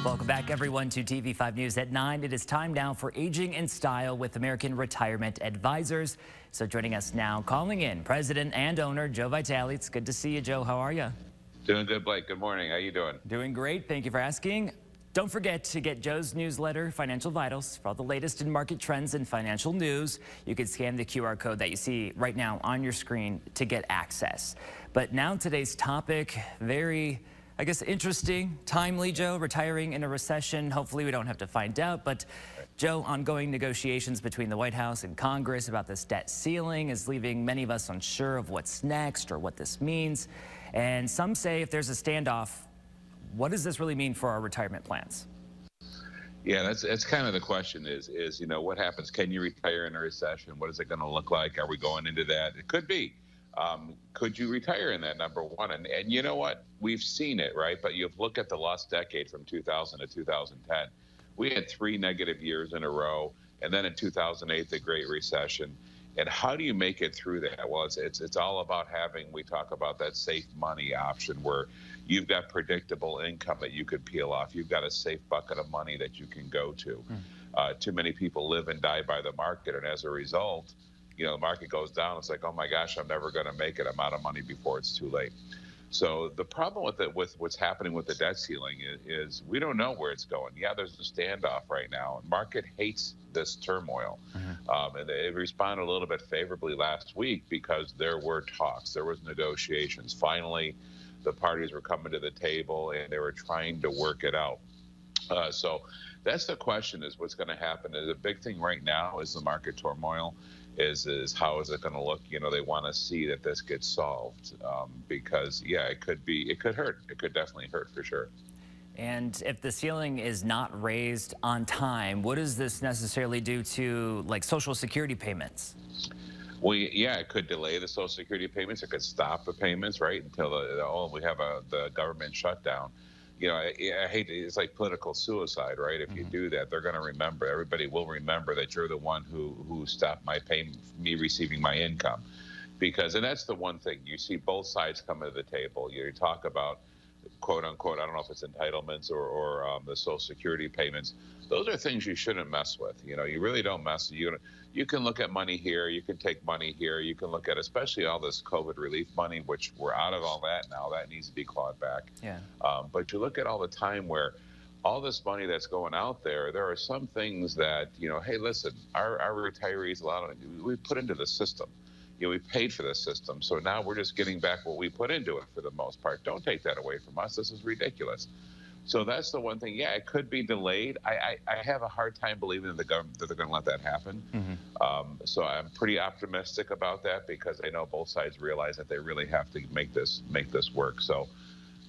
Welcome back, everyone, to TV5 News at 9. It is time now for Aging in Style with American Retirement Advisors. So joining us now, calling in, President and owner Joe Vitale. It's good to see you, Joe. How are you? Doing good, Blake. Good morning. How you doing? Doing great. Thank you for asking. Don't forget to get Joe's newsletter, Financial Vitals, for all the latest in market trends and financial news. You can scan the QR code that you see right now on your screen to get access. But now today's topic, very, I guess, interesting, timely, Joe, retiring in a recession. Hopefully we don't have to find out. But Joe, ongoing negotiations between the White House and Congress about this debt ceiling is leaving many of us unsure of what's next or what this means. And some say if there's a standoff, what does this really mean for our retirement plans? Yeah, that's kind of the question is, you know, what happens? Can you retire in a recession? What is it going to look like? Are we going into that? It could be. Could you retire in that, number one? And you know what? We've seen it, right? But you look at the last decade from 2000 to 2010. We had 3 negative years in a row. And then in 2008, the Great Recession. And how do you make it through that? Well, it's all about having, we talk about that safe money option where you've got predictable income that you could peel off. You've got a safe bucket of money that you can go to. Too many people live and die by the market. And as a result, you know, the market goes down. It's like, oh my gosh, I'm never going to make it. I'm out of money before it's too late. So the problem with what's happening with the debt ceiling is we don't know where it's going. Yeah, there's a standoff right now. Market hates this turmoil. And they responded a little bit favorably last week because there were talks, there was negotiations. Finally, the parties were coming to the table and they were trying to work it out. So that's the question, is what's going to happen. The big thing right now is the market turmoil. Is how is it going to look? You know, they want to see that this gets solved because, yeah, it could hurt. It could definitely hurt for sure. And if the ceiling is not raised on time, what does this necessarily do to, like, Social Security payments? Well, yeah, it could delay the Social Security payments. It could stop the payments, right, until we have the government shutdown. You know, I hate it. It's like political suicide, right? If you do that, they're going to remember. Everybody will remember that you're the one who stopped me receiving my income, and that's the one thing you see both sides come to the table. You talk about, quote unquote, I don't know if it's entitlements or the Social Security payments. Those are things you shouldn't mess with. You know, you really don't mess. You can look at money here. You can take money here. You can look at especially all this COVID relief money, which we're out of all that now. That needs to be clawed back. Yeah. But you look at all the time where all this money that's going out there, there are some things that, you know, hey, listen, our retirees, a lot of it, we put into the system. You know, we paid for this system. So now we're just getting back what we put into it for the most part. Don't take that away from us. This is ridiculous. So that's the one thing. Yeah, it could be delayed. I have a hard time believing that they're going to let that happen. So I'm pretty optimistic about that because I know both sides realize that they really have to make this work. So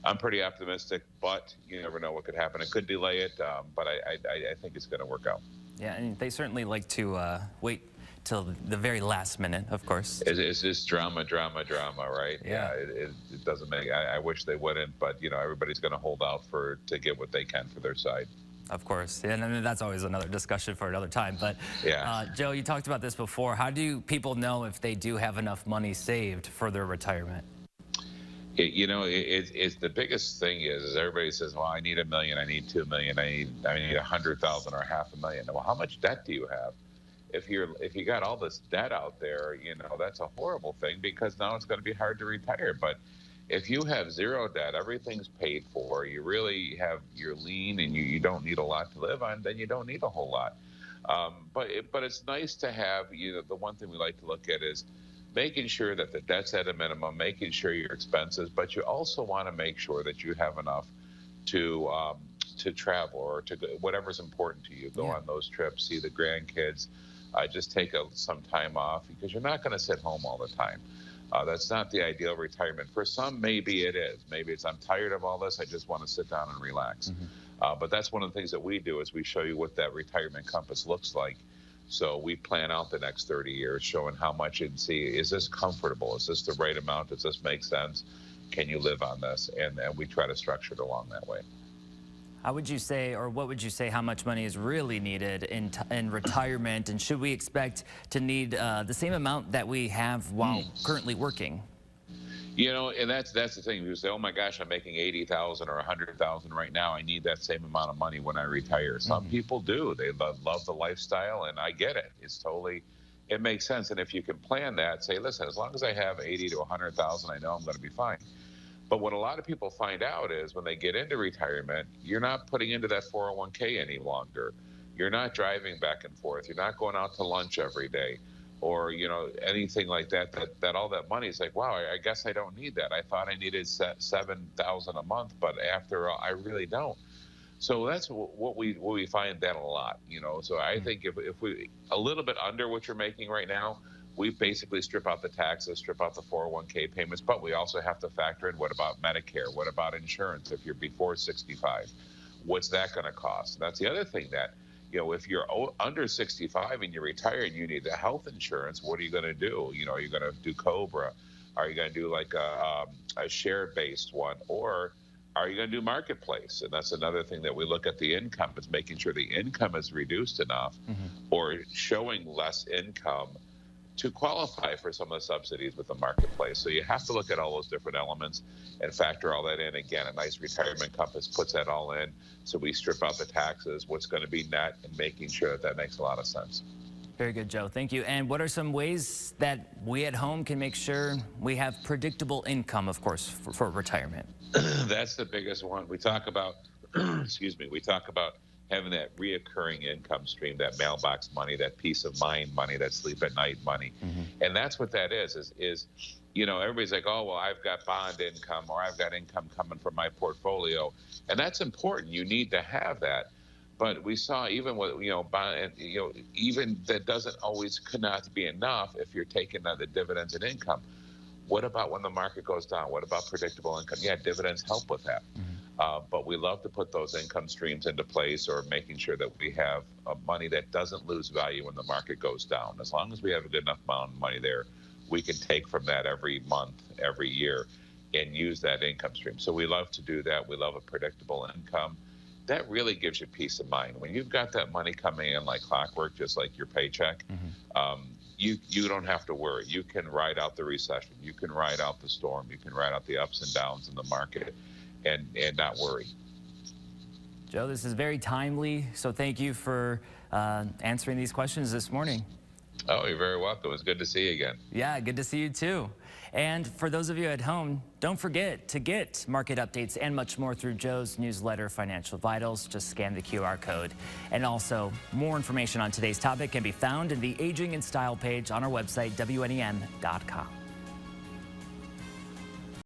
I'm pretty optimistic, but you never know what could happen. It could delay it, but I think it's going to work out. Yeah, and they certainly like to wait till the very last minute, of course. It's just drama, right? Yeah, it doesn't make. I wish they wouldn't, but you know, everybody's going to hold out to get what they can for their side. Of course, and I mean, that's always another discussion for another time. But yeah, Joe, you talked about this before. How do people know if they do have enough money saved for their retirement? You know, it's the biggest thing is everybody says, well, I need $1 million, I need $2 million, I need 100,000 or $500,000. Well, how much debt do you have? If you got all this debt out there, you know, that's a horrible thing because now it's going to be hard to retire. But if you have zero debt, everything's paid for, you're lean and you don't need a lot to live on, then you don't need a whole lot. But it's nice to have, you know, the one thing we like to look at is making sure that the debt's at a minimum, making sure your expenses, but you also want to make sure that you have enough to travel or to whatever's important to you. Go on those trips, see the grandkids. Just take some time off because you're not going to sit home all the time. That's not the ideal retirement. For some, maybe it is. Maybe it's, I'm tired of all this. I just want to sit down and relax. But that's one of the things that we do is we show you what that retirement compass looks like. So we plan out the next 30 years, showing how much and see, is this comfortable? Is this the right amount? Does this make sense? Can you live on this? And we try to structure it along that way. How would you say, or what would you say, how much money is really needed in retirement, and should we expect to need the same amount that we have while currently working? And that's the thing. You say, "Oh my gosh, I'm making 80,000 or 100,000 right now. I need that same amount of money when I retire." Some people do. They love the lifestyle, and I get it. It makes sense. And if you can plan that, say, "Listen, as long as I have 80 to 100,000, I know I'm going to be fine." But what a lot of people find out is when they get into retirement, you're not putting into that 401k any longer. You're not driving back and forth. You're not going out to lunch every day, or anything like that. That all that money is like, wow, I guess I don't need that. I thought I needed 7,000 a month, but after all, I really don't. So that's what we find that a lot. So I think if we a little bit under what you're making right now, we basically strip out the taxes, strip out the 401k payments, but we also have to factor in, what about Medicare? What about insurance if you're before 65? What's that going to cost? And that's the other thing that, if you're under 65 and you're retired and you need the health insurance, what are you going to do? Are you going to do COBRA? Are you going to do like a share-based one? Or are you going to do marketplace? And that's another thing that we look at the income, is making sure the income is reduced enough or showing less income to qualify for some of the subsidies with the marketplace. So you have to look at all those different elements and factor all that in. Again, a nice retirement compass puts that all in. So we strip out the taxes, what's going to be net, and making sure that makes a lot of sense. Very good, Joe. Thank you. And what are some ways that we at home can make sure we have predictable income, of course, for retirement? That's the biggest one. We talk about, we talk about having that reoccurring income stream, that mailbox money, that peace of mind money, that sleep at night money. And that's what that is everybody's like, "Oh, well, I've got bond income, or I've got income coming from my portfolio." And that's important. You need to have that. But we saw even with, bond, even that could not be enough if you're taking the dividends and income. What about when the market goes down? What about predictable income? Yeah, dividends help with that. But we love to put those income streams into place, or making sure that we have money that doesn't lose value when the market goes down. As long as we have a good enough amount of money there, we can take from that every month, every year, and use that income stream. So we love to do that. We love a predictable income. That really gives you peace of mind. When you've got that money coming in like clockwork, just like your paycheck, you don't have to worry. You can ride out the recession. You can ride out the storm. You can ride out the ups and downs in the market and not worry. Joe, this is very timely, so thank you for answering these questions this morning. Oh, you're very welcome. It was good to see you again. Yeah, good to see you too. And for those of you at home, don't forget to get market updates and much more through Joe's newsletter, Financial Vitals. Just scan the QR code. And also, more information on today's topic can be found in the Aging in Style page on our website, WNEM.com.